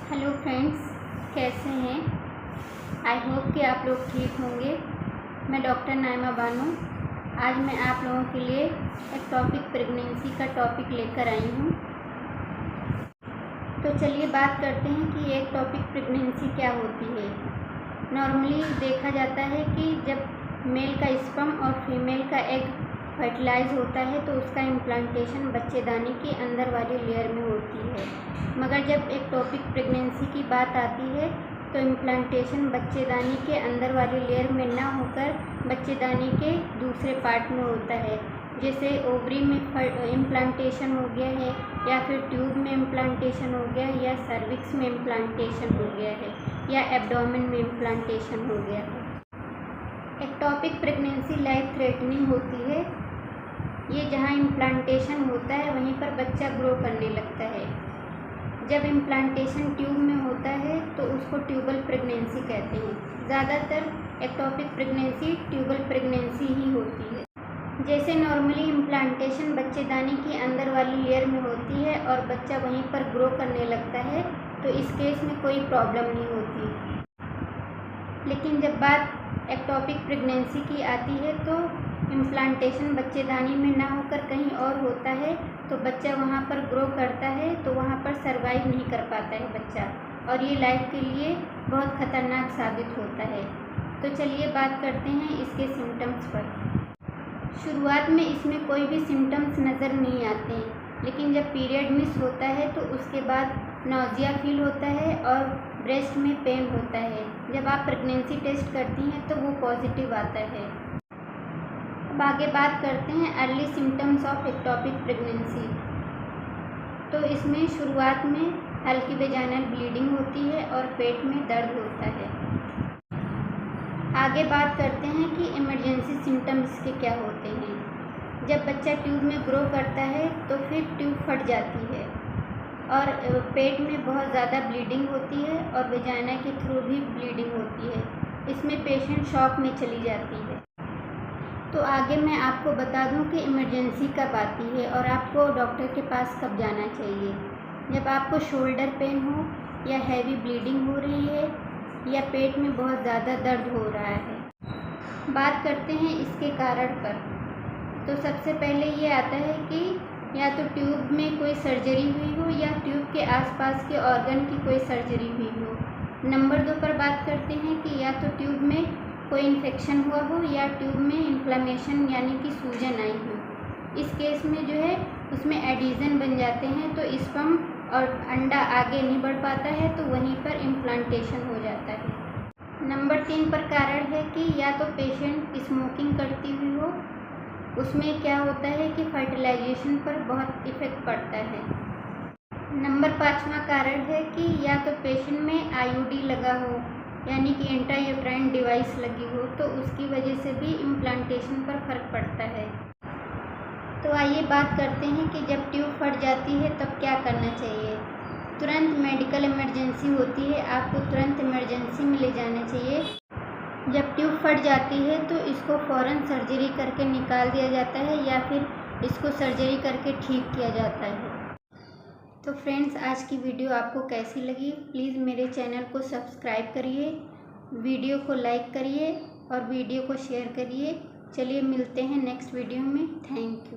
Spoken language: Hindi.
हेलो फ्रेंड्स, कैसे हैं। आई होप कि आप लोग ठीक होंगे। मैं डॉक्टर नाइमा बानो आज मैं आप लोगों के लिए एक टॉपिक प्रेगनेंसी का टॉपिक लेकर आई हूँ। तो चलिए बात करते हैं कि एक टॉपिक प्रेगनेंसी क्या होती है। नॉर्मली देखा जाता है कि जब मेल का स्पर्म और फीमेल का एग फर्टिलाइज होता है तो उसका इम्प्लांटेशन बच्चेदानी के अंदर वाली लेयर में होती है। मगर जब एक टॉपिक प्रेगनेंसी की बात आती है तो इम्प्लांटेशन बच्चेदानी के अंदर वाली लेयर में ना होकर बच्चेदानी के दूसरे पार्ट में होता है। जैसे ओवरी में इम्प्लांटेशन हो गया है, या फिर ट्यूब में इम्प्लांटेशन हो गया, या सर्विक्स में इम्प्लांटेशन हो गया है, या एब्डोमेन में इम्प्लांटेशन हो गया है। एक्टोपिक प्रेगनेंसी लाइफ थ्रेटनिंग होती है। ये जहाँ इम्प्लांटेशन होता है वहीं पर बच्चा ग्रो करने लगता है। जब इम्प्लांटेशन ट्यूब में होता है तो उसको ट्यूबल प्रेगनेंसी कहते हैं। ज़्यादातर एक्टोपिक प्रेगनेंसी ट्यूबल प्रेगनेंसी ही होती है। जैसे नॉर्मली इम्प्लांटेशन बच्चेदानी की अंदर वाली लेयर में होती है और बच्चा वहीं पर ग्रो करने लगता है, तो इस केस में कोई प्रॉब्लम नहीं होती। लेकिन जब बात एक्टोपिक प्रेगनेंसी की आती है तो इम्प्लांटेशन बच्चेदानी में ना होकर कहीं और होता है, तो बच्चा वहाँ पर ग्रो करता है तो वहाँ पर सर्वाइव नहीं कर पाता है बच्चा, और ये लाइफ के लिए बहुत ख़तरनाक साबित होता है। तो चलिए बात करते हैं इसके सिम्टम्स पर। शुरुआत में इसमें कोई भी सिम्टम्स नज़र नहीं आते हैं, लेकिन जब पीरियड मिस होता है तो उसके बाद नौजिया फील होता है और ब्रेस्ट में पेन होता है। जब आप प्रेगनेंसी टेस्ट करती हैं तो वो पॉजिटिव आता है। अब आगे बात करते हैं early symptoms of ectopic pregnancy. तो इसमें शुरुआत में हल्की वेजाइनल ब्लीडिंग होती है और पेट में दर्द होता है। आगे बात करते हैं कि इमरजेंसी सिम्टम्स इसके क्या होते हैं। जब बच्चा ट्यूब में ग्रो करता है तो फिर ट्यूब फट जाती है और पेट में बहुत ज़्यादा ब्लीडिंग होती है और वेजाइना के थ्रू भी ब्लीडिंग होती है। इसमें पेशेंट शॉक में चली जाती है। तो आगे मैं आपको बता दूं कि इमरजेंसी कब आती है और आपको डॉक्टर के पास कब जाना चाहिए। जब आपको शोल्डर पेन हो, या हैवी ब्लीडिंग हो रही है, या पेट में बहुत ज़्यादा दर्द हो रहा है। बात करते हैं इसके कारण पर। तो सबसे पहले ये आता है कि या तो ट्यूब में कोई सर्जरी हुई हो, या ट्यूब के आसपास के ऑर्गन की कोई सर्जरी हुई हो। नंबर 2 पर बात करते हैं कि या तो ट्यूब में कोई इन्फेक्शन हुआ हो, या ट्यूब में इन्फ्लेमेशन यानी कि सूजन आई हो। इस केस में जो है उसमें एडिजन बन जाते हैं, तो स्पर्म और अंडा आगे नहीं बढ़ पाता है, तो वहीं पर इम्प्लांटेशन हो जाता है। नंबर 3 पर कारण है कि या तो पेशेंट स्मोकिंग करती हुई हो, उसमें क्या होता है कि फर्टिलाइजेशन पर बहुत इफ़ेक्ट पड़ता है। नंबर 5वां कारण है कि या तो पेशेंट में आईयूडी लगा हो, यानी कि इंट्रायूट्राइन डिवाइस लगी हो, तो उसकी वजह से भी इम्प्लांटेशन पर फ़र्क पड़ता है। तो आइए बात करते हैं कि जब ट्यूब फट जाती है तब क्या करना चाहिए। तुरंत मेडिकल इमरजेंसी होती है, आपको तुरंत इमरजेंसी में ले जाना चाहिए। जब ट्यूब फट जाती है तो इसको फ़ौरन सर्जरी करके निकाल दिया जाता है, या फिर इसको सर्जरी करके ठीक किया जाता है। तो फ्रेंड्स, आज की वीडियो आपको कैसी लगी, प्लीज़ मेरे चैनल को सब्सक्राइब करिए, वीडियो को लाइक करिए और वीडियो को शेयर करिए। चलिए मिलते हैं नेक्स्ट वीडियो में। Thank you.